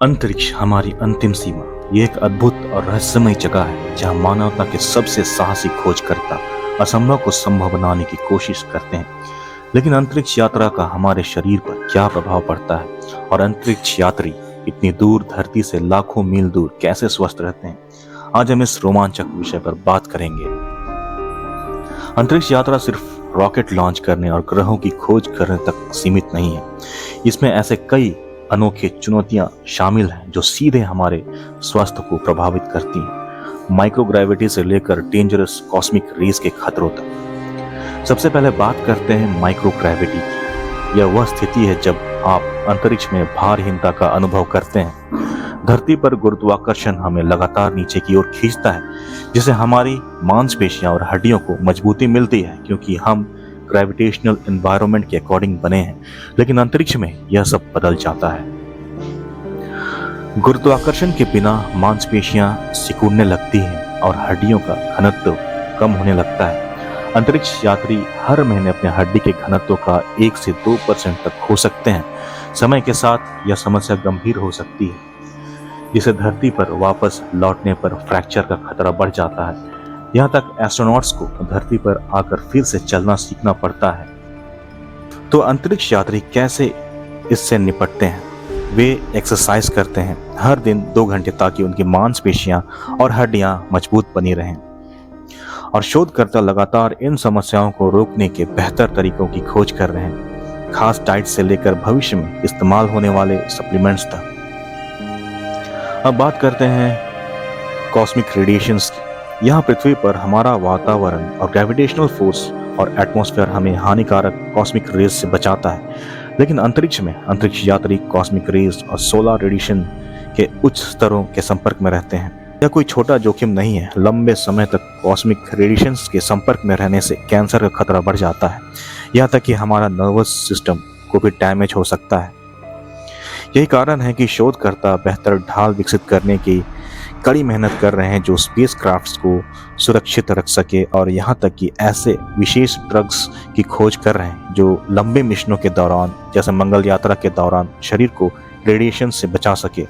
अंतरिक्ष हमारी अंतिम सीमा। ये एक अद्भुत और रहस्यमय जगह है जहां मानवता के सबसे साहसी खोजकर्ता असंभव को संभव बनाने की कोशिश करते हैं। लेकिन अंतरिक्ष यात्रा का हमारे शरीर पर क्या प्रभाव पड़ता है और अंतरिक्ष यात्री इतनी दूर धरती से लाखों मील दूर कैसे स्वस्थ रहते हैं, आज हम इस रोमांचक विषय पर बात करेंगे। अंतरिक्ष यात्रा सिर्फ रॉकेट लॉन्च करने और ग्रहों की खोज करने तक सीमित नहीं है। इसमें ऐसे कई अनोखी चुनौतियां शामिल हैं जो सीधे हमारे स्वास्थ्य को प्रभावित करती हैं, माइक्रोग्रेविटी से लेकर डेंजरस कॉस्मिक रेज के खतरों तक। सबसे पहले बात करते हैं माइक्रोग्रेविटी की। यह वह स्थिति है जब आप अंतरिक्ष में भारहीनता का अनुभव करते हैं। धरती पर गुरुत्वाकर्षण हमें लगातार नीचे की ओर खींचता है, जिससे हमारी मांसपेशियां और हड्डियों को मजबूती मिलती है क्योंकि हम ग्रेविटेशनल एनवायरनमेंट के अकॉर्डिंग बने हैं। लेकिन अंतरिक्ष में यह सब बदल जाता है। गुरुत्वाकर्षण के बिना मांसपेशियां सिकुड़ने लगती हैं और हड्डियों का घनत्व कम होने लगता है। अंतरिक्ष यात्री हर महीने अपने हड्डी के घनत्व का 1 से 2% तक खो सकते हैं। समय के साथ यह समस्या गंभीर हो सकती है, जिसे धरती पर वापस लौटने पर फ्रैक्चर का खतरा बढ़ जाता है। यहाँ तक एस्ट्रोनॉट्स को धरती पर आकर फिर से चलना सीखना पड़ता है। तो अंतरिक्ष यात्री कैसे इससे निपटते हैं? वे एक्सरसाइज करते हैं हर दिन 2 घंटे, ताकि उनकी मांसपेशियां और हड्डियां मजबूत बनी रहें। और शोधकर्ता लगातार इन समस्याओं को रोकने के बेहतर तरीकों की खोज कर रहे हैं, खास डाइट से लेकर भविष्य में इस्तेमाल होने वाले सप्लीमेंट्स तक। अब बात करते हैं कॉस्मिक रेडिएशंस की। यहाँ पृथ्वी पर हमारा वातावरण और ग्रेविटेशनल फोर्स और एटमॉस्फेयर हमें हानिकारक कॉस्मिक रेज से बचाता है। लेकिन अंतरिक्ष में अंतरिक्ष यात्री कॉस्मिक रेज और सोलर रेडिएशन के उच्च स्तरों के संपर्क में रहते हैं। यह कोई छोटा जोखिम नहीं है। लंबे समय तक कॉस्मिक रेडिएशंस के संपर्क में रहने से कैंसर का खतरा बढ़ जाता है, यहाँ तक कि हमारा नर्वस सिस्टम को भी डैमेज हो सकता है। यही कारण है कि शोधकर्ता बेहतर ढाल विकसित करने की कड़ी मेहनत कर रहे हैं जो स्पेसक्राफ्ट्स को सुरक्षित रख सके, और यहाँ तक कि ऐसे विशेष ड्रग्स की खोज कर रहे हैं जो लंबे मिशनों के दौरान, जैसे मंगल यात्रा के दौरान, शरीर को रेडिएशन से बचा सके।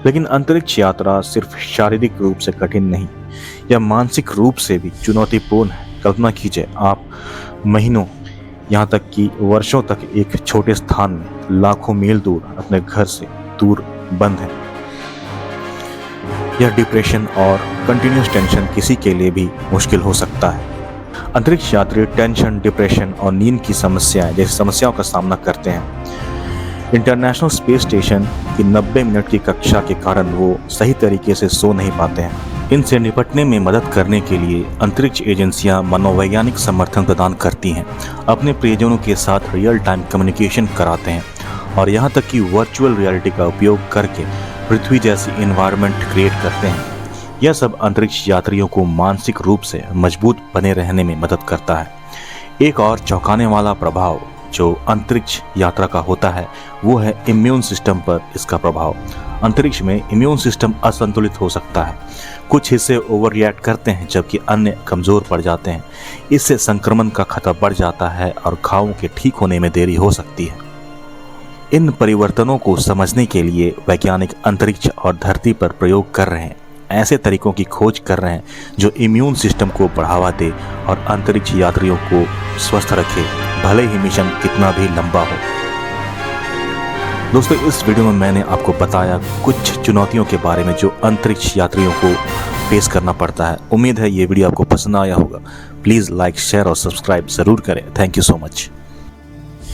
लेकिन अंतरिक्ष यात्रा सिर्फ शारीरिक रूप से कठिन नहीं, यह मानसिक रूप से भी चुनौतीपूर्ण है। कल्पना कीजिए, आप महीनों, यहाँ तक कि वर्षों तक एक छोटे स्थान में लाखों मील दूर अपने घर से दूर बंद हैं। यह डिप्रेशन और कंटिन्यूस टेंशन किसी के लिए भी मुश्किल हो सकता है। अंतरिक्ष यात्री टेंशन, डिप्रेशन और नींद की समस्याएं जैसी समस्याओं का सामना करते हैं। इंटरनेशनल स्पेस स्टेशन की 90 मिनट की कक्षा के कारण वो सही तरीके से सो नहीं पाते हैं। इनसे निपटने में मदद करने के लिए अंतरिक्ष एजेंसियां मनोवैज्ञानिक समर्थन प्रदान करती हैं, अपने प्रियजनों के साथ रियल टाइम कम्युनिकेशन कराते हैं और यहाँ तक कि वर्चुअल रियलिटी का उपयोग करके पृथ्वी जैसी एनवायरनमेंट क्रिएट करते हैं। यह सब अंतरिक्ष यात्रियों को मानसिक रूप से मजबूत बने रहने में मदद करता है। एक और चौंकाने वाला प्रभाव जो अंतरिक्ष यात्रा का होता है वो है इम्यून सिस्टम पर इसका प्रभाव। अंतरिक्ष में इम्यून सिस्टम असंतुलित हो सकता है। कुछ हिस्से ओवर रिएक्ट करते हैं जबकि अन्य कमजोर पड़ जाते हैं। इससे संक्रमण का खतरा बढ़ जाता है और घावों के ठीक होने में देरी हो सकती है। इन परिवर्तनों को समझने के लिए वैज्ञानिक अंतरिक्ष और धरती पर प्रयोग कर रहे हैं, ऐसे तरीकों की खोज कर रहे हैं जो इम्यून सिस्टम को बढ़ावा दे और अंतरिक्ष यात्रियों को स्वस्थ रखे, भले ही मिशन कितना भी लंबा हो। दोस्तों, इस वीडियो में मैंने आपको बताया कुछ चुनौतियों के बारे में जो अंतरिक्ष यात्रियों को फेस करना पड़ता है। उम्मीद है ये वीडियो आपको पसंद आया होगा। प्लीज़ लाइक, शेयर और सब्सक्राइब ज़रूर करें। Thank you so much.